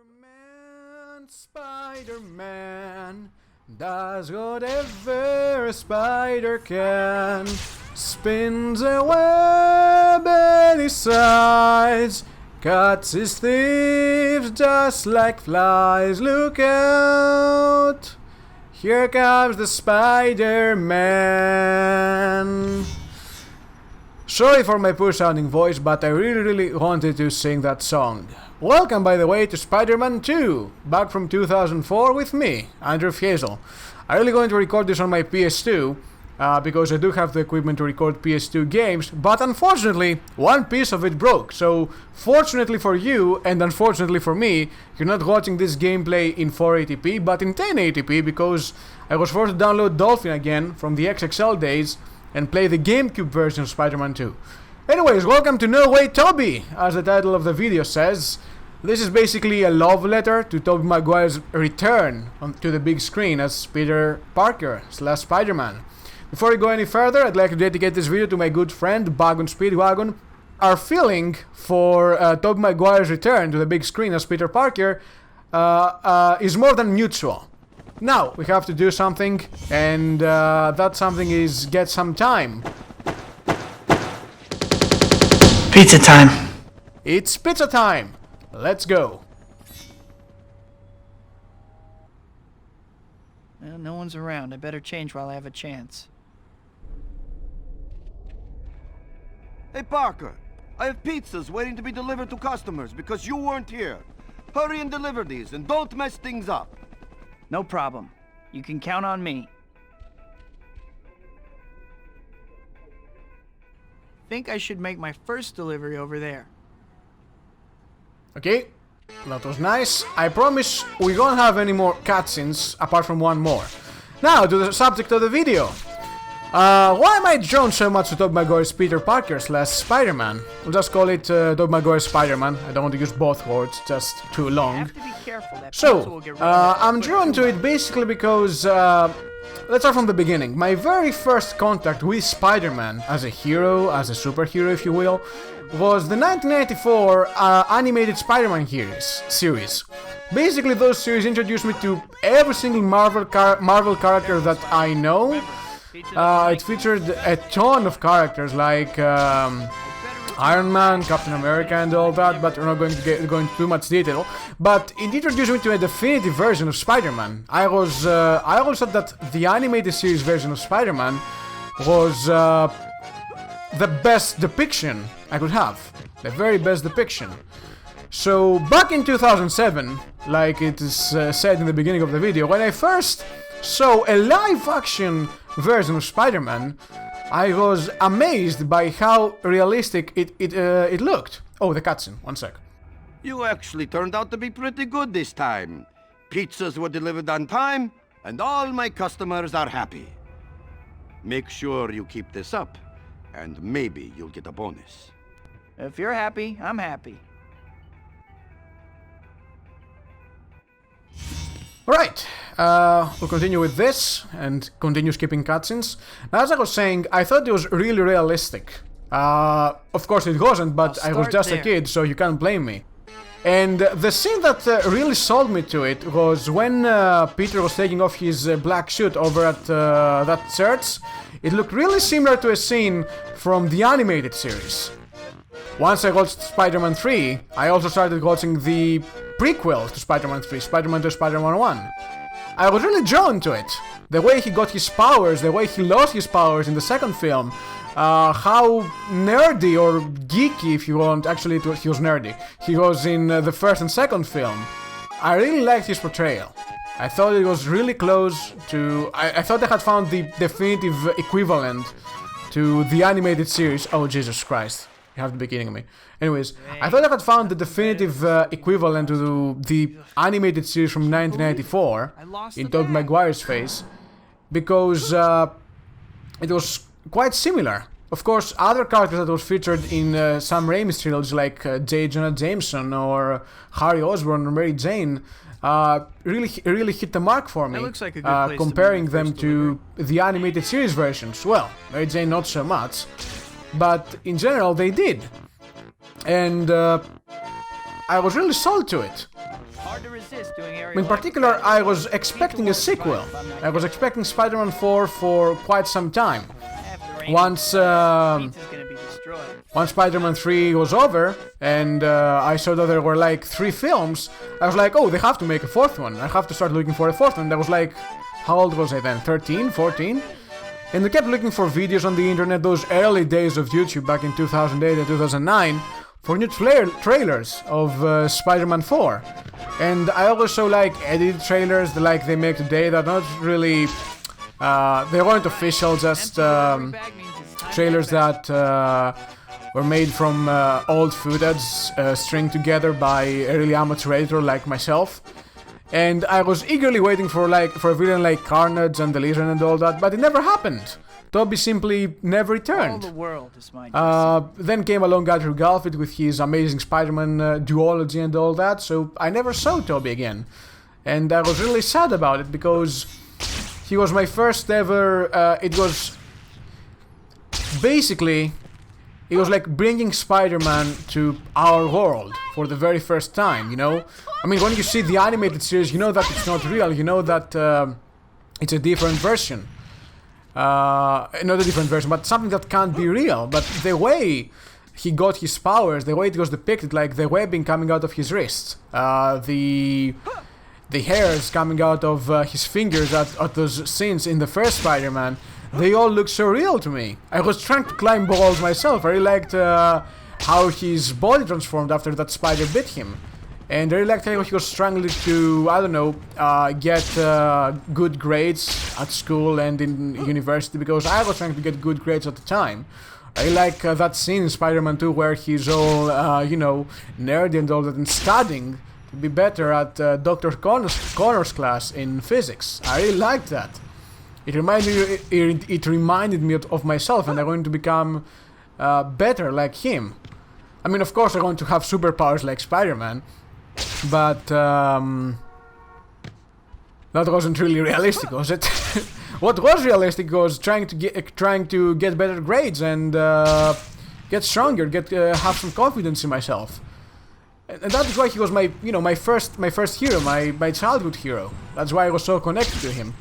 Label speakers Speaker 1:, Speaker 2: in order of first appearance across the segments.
Speaker 1: Spider-Man, Spider-Man does whatever a spider can. Spins a web any size, cuts his thieves just like flies. Look out! Here comes the Spider-Man. Sorry for my poor sounding voice, but I really wanted to sing that song. Welcome, by the way, to Spider-Man 2, back from 2004 with me, Andrew Fiesel. I'm really going to record this on my PS2, because I do have the equipment to record PS2 games, but unfortunately, one piece of it broke. So, fortunately for you, and unfortunately for me, you're not watching this gameplay in 480p, but in 1080p, because I was forced to download Dolphin again from the XXL days, and play the GameCube version of Spider-Man 2. Anyways, welcome to No Way Toby, as the title of the video says. This is basically a love letter to Tobey Maguire's return to the big screen as Peter Parker / Spider-Man. Before we go any further, I'd like to dedicate this video to my good friend Bagon Speedwagon. Our feeling for Tobey Maguire's return to the big screen as Peter Parker is more than mutual. Now, we have to do something, and that something is get some time.
Speaker 2: Pizza time.
Speaker 1: It's pizza time! Let's go!
Speaker 2: Well, no one's around. I better change while I have a chance.
Speaker 3: Hey, Parker. I have pizzas waiting to be delivered to customers because you weren't here. Hurry and deliver these, and don't mess things up.
Speaker 2: No problem. You can count on me. Think I should make my first delivery over there.
Speaker 1: Okay, that was nice. I promise we won't have any more cutscenes apart from one more. Now, to the subject of the video. Why am I drawn so much to Tobey Maguire's Peter Parker / Spider-Man? We'll just call it Tobey Maguire's Spider-Man. I don't want to use both words, just too long.
Speaker 2: Have to be careful. That
Speaker 1: So,
Speaker 2: pizza will get rid of
Speaker 1: I'm drawn to it basically because, let's start from the beginning. My very first contact with Spider-Man as a hero, as a superhero if you will, was the 1994 animated Spider-Man series. Basically, those series introduced me to every single Marvel character that I know. It featured a ton of characters like Iron Man, Captain America and all that, but we're not going to go into too much detail. But it introduced me to a definitive version of Spider-Man. I always thought that the animated series version of Spider-Man was the best depiction I could have. The very best depiction. So back in 2007, like it is said in the beginning of the video, when I first saw a live-action version of Spider-Man, I was amazed by how realistic it looked. Oh, the cutscene. One sec.
Speaker 3: You actually turned out to be pretty good this time. Pizzas were delivered on time, and all my customers are happy. Make sure you keep this up, and maybe you'll get a bonus.
Speaker 2: If you're happy, I'm happy.
Speaker 1: Alright, we'll continue with this and continue skipping cutscenes. Now, as I was saying, I thought it was really realistic. Of course it wasn't, but I was just a kid, so you can't blame me. And the scene that really sold me to it was when Peter was taking off his black suit over at that church. It looked really similar to a scene from the animated series. Once I watched Spider-Man 3, I also started watching the prequel to Spider-Man 3, Spider-Man 2, Spider-Man 1. I was really drawn to it. The way he got his powers, the way he lost his powers in the second film, how nerdy or geeky, if you want, actually he was nerdy, he was in the first and second film. I really liked his portrayal. I thought it was really close to... I thought I had found the definitive equivalent to the animated series. Oh, Jesus Christ. You have to be kidding me. Anyways, I thought I had found the definitive equivalent to the animated series from 1994 in Tobey Maguire's face, because it was quite similar. Of course, other characters that was featured in Sam Raimi's trilogy, like J. Jonah Jameson or Harry Osborn or Mary Jane, really hit the mark for me,
Speaker 2: like a good place
Speaker 1: comparing
Speaker 2: to
Speaker 1: them to the animated series versions. Well, Mary Jane not so much, but in general they did. And I was really sold to it.
Speaker 2: hard to resist doing
Speaker 1: In particular, I was expecting a sequel. I was expecting Spider-Man 4 for quite some time. Once Spider-Man 3 was over, and I saw that there were like 3 films, I was like, oh, they have to make a 4th one. I have to start looking for a 4th one. And I was like, how old was I then? 13, 14? And I kept looking for videos on the internet, those early days of YouTube back in 2008 and 2009, for new trailers of Spider-Man 4. And I also like edited trailers like they make today that are not really... they weren't official, just trailers that were made from old footage stringed together by a really amateur editor like myself. And I was eagerly waiting for a villain like Carnage and the Lizard and all that, but it never happened. Toby simply never returned.
Speaker 2: All the world is mine.
Speaker 1: Then came along Andrew Garfield with his amazing Spider-Man duology and all that, so I never saw Toby again. And I was really sad about it because he was my first ever... it was like bringing Spider-Man to our world for the very first time, you know? I mean, when you see the animated series, you know that it's not real, you know that it's a different version. Not a different version, but something that can't be real. But the way he got his powers, the way it was depicted, like the webbing coming out of his wrists, the hairs coming out of his fingers at those scenes in the first Spider-Man, they all look so real to me. I was trying to climb walls myself. I really liked how his body transformed after that spider bit him. And I really liked how he was struggling to, I don't know, get good grades at school and in university, because I was trying to get good grades at the time. I like that scene in Spider-Man 2 where he's all, you know, nerdy and all that, and studying to be better at Dr. Connor's class in physics. I really liked that. It reminded me of myself, and I'm going to become better like him. I mean, of course, I'm going to have superpowers like Spider-Man, but that wasn't really realistic, was it? What was realistic was trying to get better grades and get stronger, have some confidence in myself. And that is why he was my first hero, my childhood hero. That's why I was so connected to him.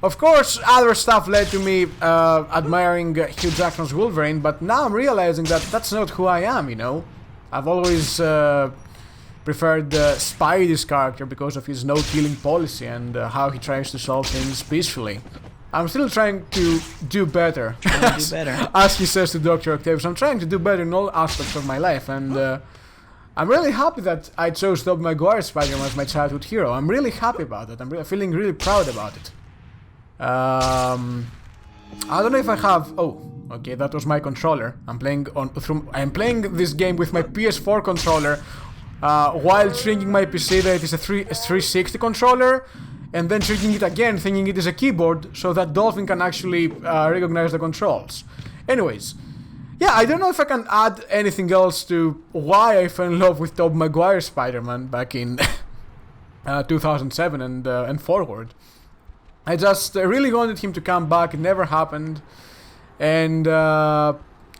Speaker 1: Of course, other stuff led to me admiring Hugh Jackman's Wolverine, but now I'm realizing that that's not who I am, you know? I've always preferred Spidey's character because of his no-killing policy and how he tries to solve things peacefully. I'm still trying to do better, as he says to Dr. Octavius. I'm trying to do better in all aspects of my life, and I'm really happy that I chose Tobey Maguire's Spider-Man as my childhood hero. I'm really happy about it. I'm feeling really proud about it. I don't know if I have... Oh, okay, that was my controller. I'm playing this game with my PS4 controller while treating my PC that it is a 360 controller, and then treating it again, thinking it is a keyboard, so that Dolphin can actually recognize the controls. Anyways, yeah, I don't know if I can add anything else to why I fell in love with Tobey Maguire's Spider-Man back in 2007 and forward. I just really wanted him to come back. It never happened. And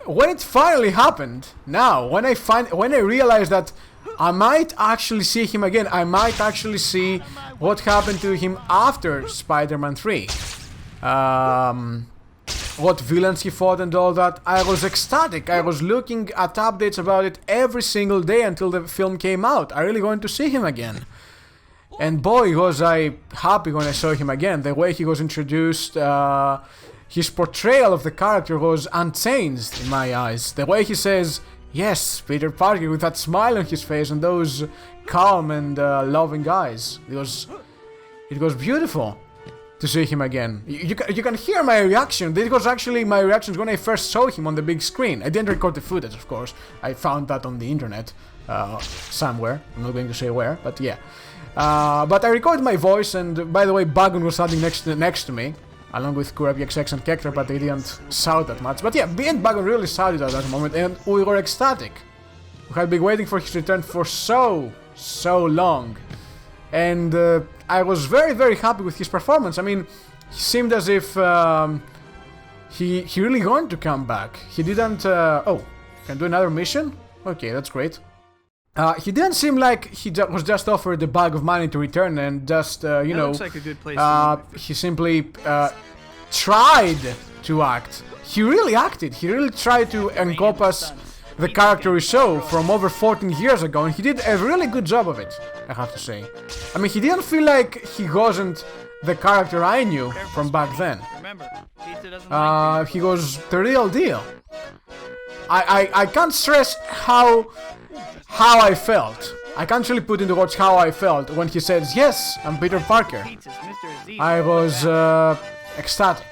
Speaker 1: when it finally happened, now, when I realized that I might actually see him again, I might actually see what happened to him after Spider-Man 3. What villains he fought and all that, I was ecstatic. I was looking at updates about it every single day until the film came out. I really wanted to see him again. And boy, was I happy when I saw him again. The way he was introduced, his portrayal of the character was unchanged in my eyes. The way he says, yes, Peter Parker, with that smile on his face and those calm and loving eyes. It was beautiful to see him again. You can hear my reaction. This was actually my reaction when I first saw him on the big screen. I didn't record the footage, of course. I found that on the internet somewhere. I'm not going to say where, but yeah. But I recorded my voice, and by the way, Bagon was standing next to me, along with KuraPXX and Kekter, but they didn't shout that much. But yeah, me and Bagon really shouted at that moment, and we were ecstatic. We had been waiting for his return for so long. And I was very, very happy with his performance. I mean, he seemed as if he really wanted to come back. He didn't... oh, can I do another mission? Okay, that's great. He didn't seem like he was just offered a bag of money to return and just, you know,
Speaker 2: looks like a good place to
Speaker 1: he simply tried to act. He really acted. He really tried to encompass the character we saw from over 14 years ago, and he did a really good job of it, I have to say. I mean, he didn't feel like he wasn't the character I knew from back then.
Speaker 2: Remember, pizza doesn't like
Speaker 1: He was the real deal. I can't stress how I felt. I can't really put into words how I felt when he says, "Yes, I'm Peter Parker."
Speaker 2: pizzas, Mr. Aziz.
Speaker 1: I was ecstatic.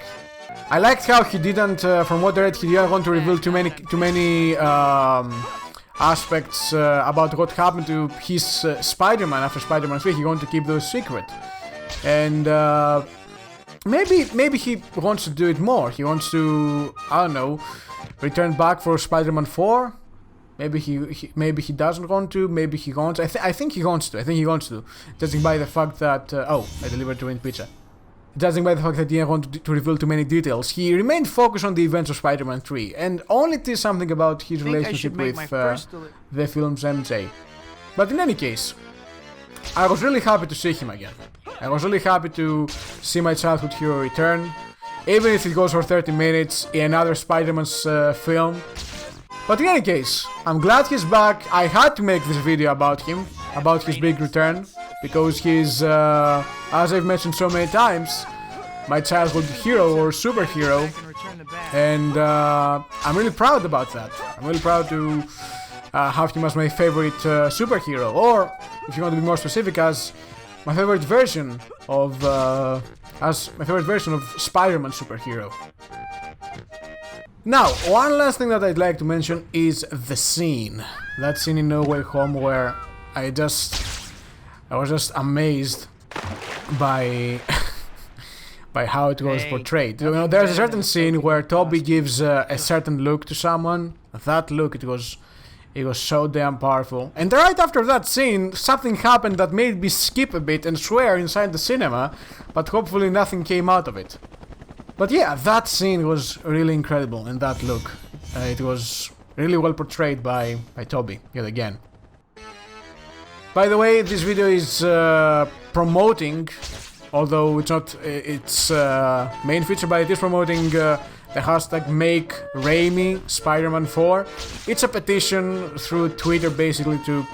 Speaker 1: I liked how he didn't, from what I read, he didn't want to reveal too many aspects about what happened to his Spider-Man after Spider-Man 3. He wanted to keep those secret, and maybe he wants to do it more. He wants to, I don't know, return back for Spider-Man 4. Maybe he doesn't want to. Maybe he wants. I think he wants to. I think he wants to, judging by the fact that I delivered to win pizza. Judging by the fact that he didn't want to reveal too many details, he remained focused on the events of Spider-Man 3 and only did something about his relationship with the film's MJ. But in any case, I was really happy to see him again. I was really happy to see my childhood hero return, even if it goes for 30 minutes in another Spider-Man's film. But in any case, I'm glad he's back. I had to make this video about him, about his big return, because he's, as I've mentioned so many times, my childhood hero or superhero, and I'm really proud about that. I'm really proud to have him as my favorite superhero, or if you want to be more specific, as my favorite version of Spider-Man superhero. Now, one last thing that I'd like to mention is the scene. That scene in No Way Home where I was just amazed by by how it was portrayed. You know, there's a certain scene where Toby gives a certain look to someone. That look, it was so damn powerful. And right after that scene, something happened that made me skip a bit and swear inside the cinema, but hopefully nothing came out of it. But yeah, that scene was really incredible, and that look, it was really well portrayed by Toby yet again. By the way, this video is promoting, although it's not its main feature, but it is promoting the hashtag #MakeRaimi Spider-Man 4. It's a petition through Twitter basically to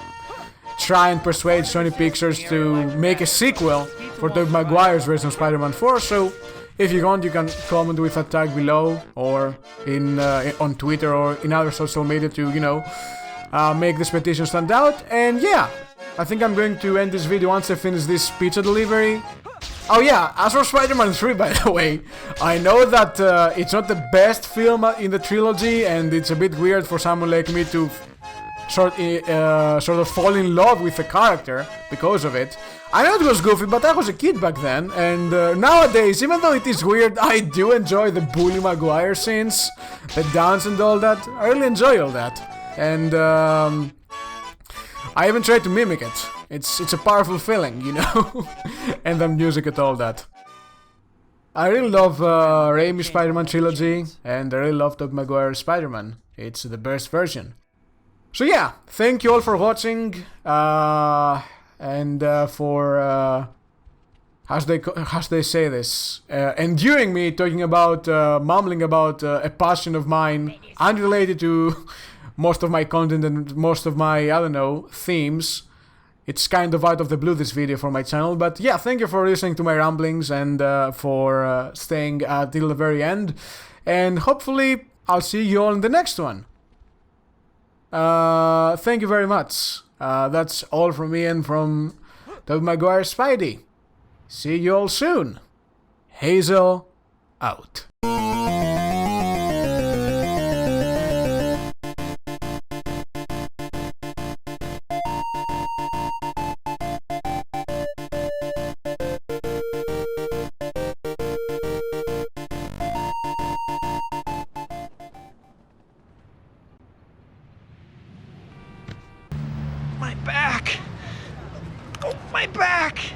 Speaker 1: try and persuade Sony Pictures to make a sequel for Tobey Maguire's version of Spider-Man 4, so if you want, you can comment with a tag below, or on Twitter or in other social media to, you know, make this petition stand out. And yeah, I think I'm going to end this video once I finish this pizza delivery. Oh yeah, as for Spider-Man 3, by the way, I know that it's not the best film in the trilogy, and it's a bit weird for someone like me to sort of fall in love with the character because of it. I know it was goofy, but I was a kid back then, and nowadays, even though it is weird, I do enjoy the Bully Maguire scenes, the dance and all that. I really enjoy all that, and I even try to mimic it. It's a powerful feeling, you know, and the music and all that. I really love Raimi's Spider-Man trilogy, and I really love Tobey Maguire's Spider-Man. It's the best version. So yeah, thank you all for watching, and for how they say this, enduring me talking about, mumbling about a passion of mine unrelated to most of my content and most of my, I don't know, themes. It's kind of out of the blue, this video, for my channel, but yeah, thank you for listening to my ramblings and for staying till the very end, and hopefully I'll see you all in the next one. Thank you very much. That's all from me and from Tobey Maguire Spidey. See you all soon. Hazel out.
Speaker 2: My back! Oh, my back!